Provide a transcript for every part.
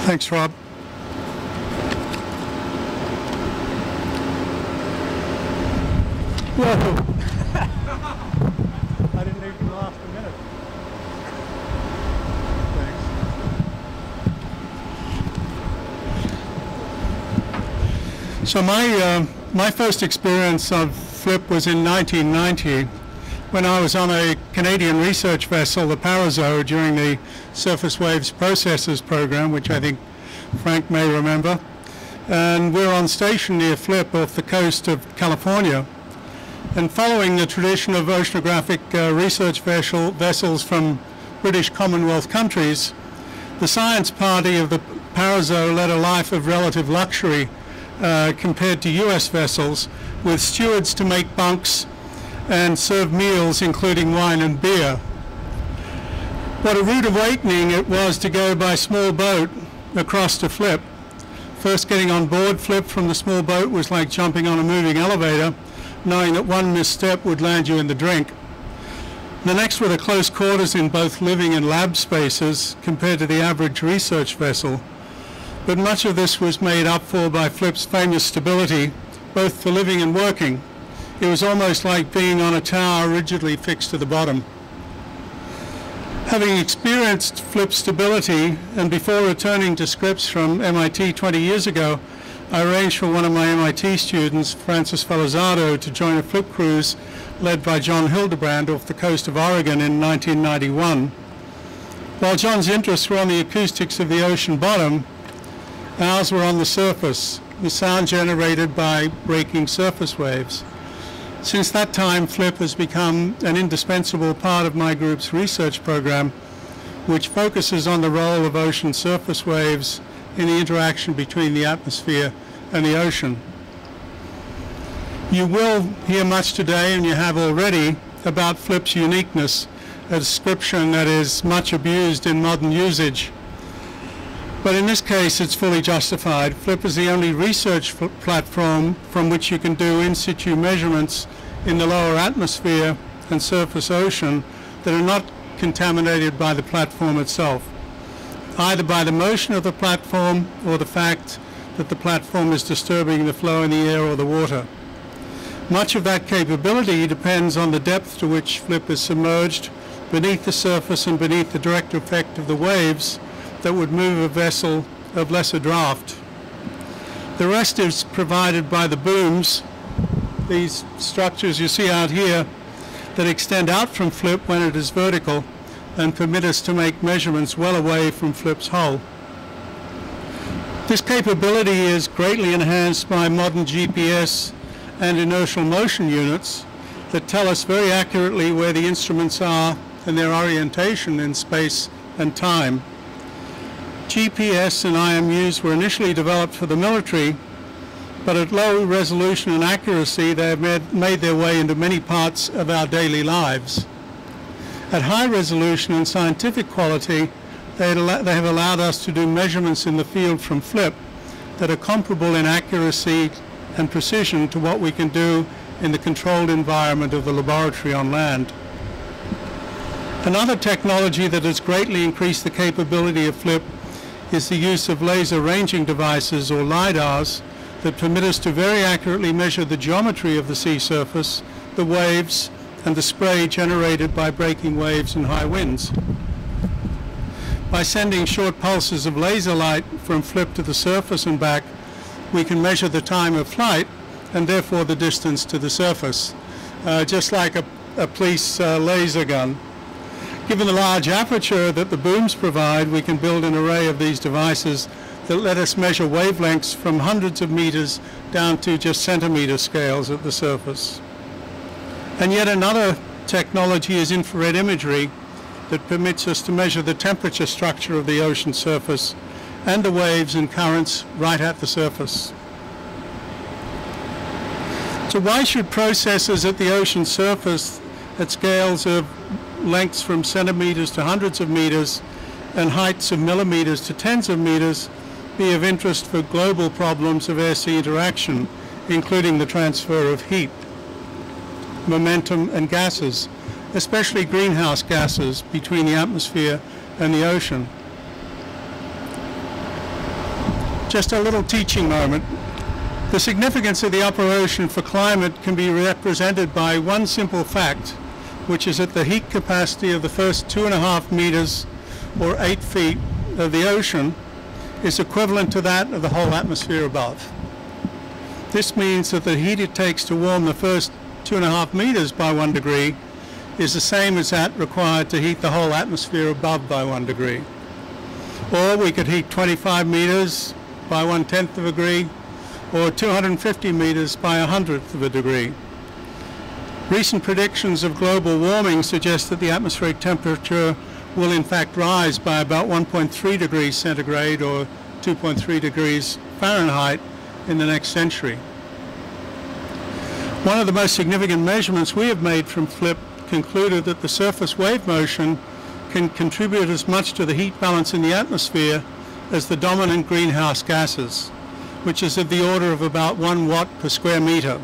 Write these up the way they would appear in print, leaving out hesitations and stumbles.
Thanks, Rob. Whoa. I didn't even last a minute. Thanks. So my first experience of flip was in 1990 when I was on a Canadian research vessel, the Parazo, during the Surface Waves Processors program, which I think Frank may remember. And we're on station near Flip off the coast of California. And following the tradition of oceanographic research vessels from British Commonwealth countries, the science party of the Parazo led a life of relative luxury compared to US vessels, with stewards to make bunks and serve meals including wine and beer. What a rude awakening it was to go by small boat across to Flip. First getting on board Flip from the small boat was like jumping on a moving elevator, knowing that one misstep would land you in the drink. The next were the close quarters in both living and lab spaces compared to the average research vessel. But much of this was made up for by Flip's famous stability, both for living and working. It was almost like being on a tower rigidly fixed to the bottom. Having experienced Flip stability, and before returning to Scripps from MIT 20 years ago, I arranged for one of my MIT students, Francis Felizardo, to join a Flip cruise led by John Hildebrand off the coast of Oregon in 1991. While John's interests were on the acoustics of the ocean bottom, ours were on the surface, the sound generated by breaking surface waves. Since that time, Flip has become an indispensable part of my group's research program, which focuses on the role of ocean surface waves in the interaction between the atmosphere and the ocean. You will hear much today, and you have already, about Flip's uniqueness, a description that is much abused in modern usage. But in this case, it's fully justified. Flip is the only research platform from which you can do in situ measurements in the lower atmosphere and surface ocean that are not contaminated by the platform itself, either by the motion of the platform or the fact that the platform is disturbing the flow in the air or the water. Much of that capability depends on the depth to which Flip is submerged beneath the surface and beneath the direct effect of the waves that would move a vessel of lesser draft. The rest is provided by the booms, these structures you see out here that extend out from Flip when it is vertical and permit us to make measurements well away from Flip's hull. This capability is greatly enhanced by modern GPS and inertial motion units that tell us very accurately where the instruments are and their orientation in space and time. GPS and IMUs were initially developed for the military, but at low resolution and accuracy they have made their way into many parts of our daily lives. At high resolution and scientific quality, they have allowed us to do measurements in the field from Flip that are comparable in accuracy and precision to what we can do in the controlled environment of the laboratory on land. Another technology that has greatly increased the capability of Flip is the use of laser ranging devices, or LiDARs, that permit us to very accurately measure the geometry of the sea surface, the waves, and the spray generated by breaking waves and high winds. By sending short pulses of laser light from Flip to the surface and back, we can measure the time of flight and therefore the distance to the surface, just like a police laser gun. Given the large aperture that the booms provide, we can build an array of these devices that let us measure wavelengths from hundreds of meters down to just centimeter scales at the surface. And yet another technology is infrared imagery that permits us to measure the temperature structure of the ocean surface and the waves and currents right at the surface. So why should processors at the ocean surface at scales of lengths from centimeters to hundreds of meters and heights of millimeters to tens of meters be of interest for global problems of air-sea interaction, including the transfer of heat, momentum, and gases, especially greenhouse gases between the atmosphere and the ocean? Just a little teaching moment. The significance of the operation for climate can be represented by one simple fact, which is that the heat capacity of the first 2.5 meters or 8 feet of the ocean is equivalent to that of the whole atmosphere above. This means that the heat it takes to warm the first 2.5 meters by 1 degree is the same as that required to heat the whole atmosphere above by 1 degree. Or we could heat 25 meters by 1/10 of a degree, or 250 meters by 100th of a degree. Recent predictions of global warming suggest that the atmospheric temperature will in fact rise by about 1.3 degrees centigrade or 2.3 degrees Fahrenheit in the next century. One of the most significant measurements we have made from FLIP concluded that the surface wave motion can contribute as much to the heat balance in the atmosphere as the dominant greenhouse gases, which is of the order of about 1 watt per square meter.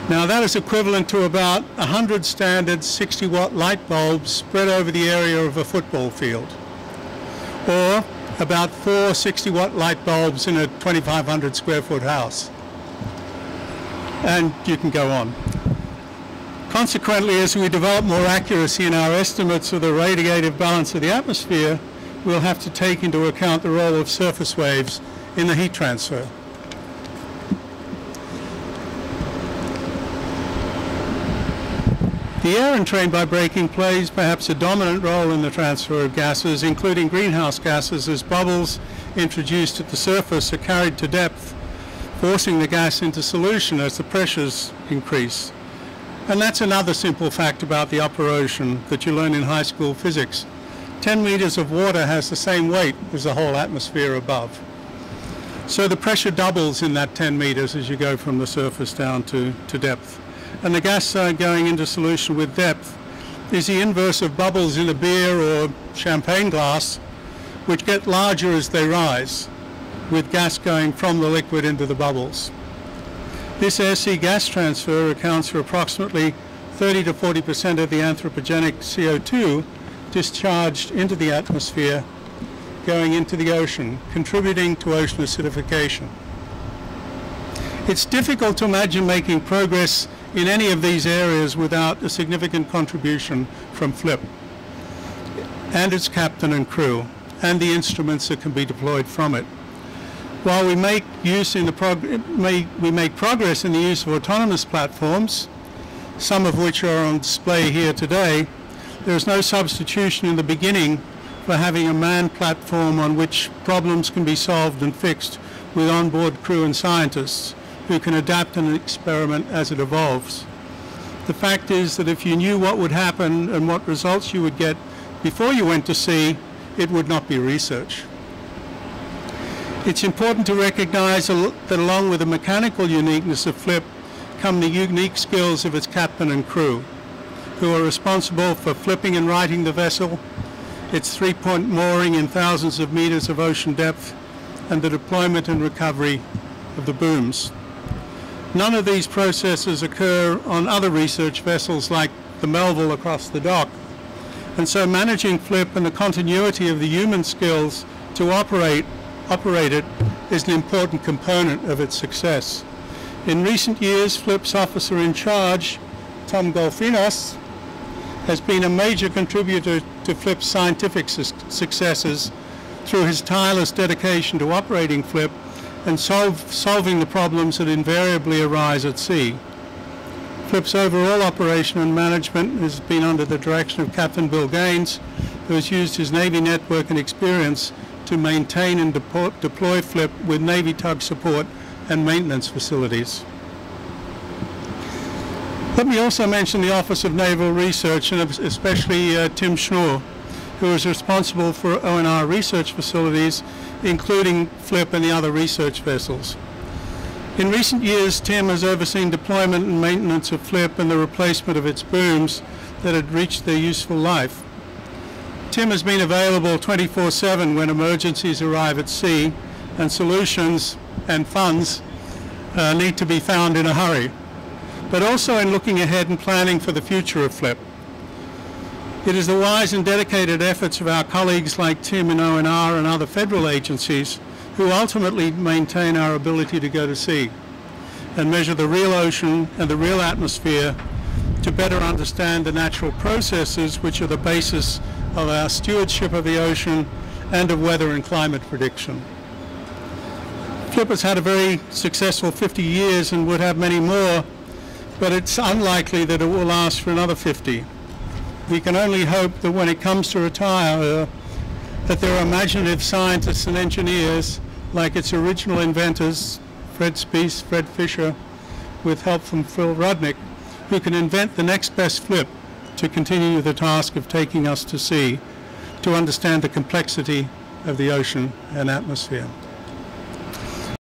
Now that is equivalent to about 100 standard 60-watt light bulbs spread over the area of a football field, or about 4 60-watt light bulbs in a 2,500 square foot house. And you can go on. Consequently, as we develop more accuracy in our estimates of the radiative balance of the atmosphere, we'll have to take into account the role of surface waves in the heat transfer. The air entrained by braking plays perhaps a dominant role in the transfer of gases, including greenhouse gases, as bubbles introduced at the surface are carried to depth, forcing the gas into solution as the pressures increase. And that's another simple fact about the operation that you learn in high school physics. 10 meters of water has the same weight as the whole atmosphere above. So the pressure doubles in that 10 meters as you go from the surface down to depth. And the gas going into solution with depth is the inverse of bubbles in a beer or champagne glass, which get larger as they rise, with gas going from the liquid into the bubbles. This air-sea gas transfer accounts for approximately 30 to 40% of the anthropogenic CO2 discharged into the atmosphere going into the ocean, contributing to ocean acidification. It's difficult to imagine making progress in any of these areas without a significant contribution from FLIP and its captain and crew, and the instruments that can be deployed from it. While we make progress in the use of autonomous platforms, some of which are on display here today, there is no substitution in the beginning for having a manned platform on which problems can be solved and fixed with onboard crew and scientists who can adapt and experiment as it evolves. The fact is that if you knew what would happen and what results you would get before you went to sea, it would not be research. It's important to recognize that along with the mechanical uniqueness of FLIP come the unique skills of its captain and crew, who are responsible for flipping and righting the vessel, its three-point mooring in thousands of meters of ocean depth, and the deployment and recovery of the booms. None of these processes occur on other research vessels like the Melville across the dock, and so managing FLIP and the continuity of the human skills to operate it is an important component of its success. In recent years, FLIP's officer in charge, Tom Golfinas, has been a major contributor to FLIP's scientific successes through his tireless dedication to operating FLIP and solving the problems that invariably arise at sea. FLIP's overall operation and management has been under the direction of Captain Bill Gaines, who has used his Navy network and experience to maintain and deploy FLIP with Navy tug support and maintenance facilities. Let me also mention the Office of Naval Research, and especially Tim Schnoor, who is responsible for ONR research facilities, including FLIP and the other research vessels. In recent years, Tim has overseen deployment and maintenance of FLIP and the replacement of its booms that had reached their useful life. Tim has been available 24/7 when emergencies arrive at sea and solutions and funds need to be found in a hurry, but also in looking ahead and planning for the future of FLIP. It is the wise and dedicated efforts of our colleagues like Tim in ONR and other federal agencies who ultimately maintain our ability to go to sea and measure the real ocean and the real atmosphere to better understand the natural processes which are the basis of our stewardship of the ocean and of weather and climate prediction. FLIP has had a very successful 50 years and would have many more, but it's unlikely that it will last for another 50. We can only hope that when it comes to retire, that there are imaginative scientists and engineers like its original inventors, Fred Spiess, Fred Fisher, with help from Phil Rudnick, who can invent the next best FLIP to continue the task of taking us to sea, to understand the complexity of the ocean and atmosphere.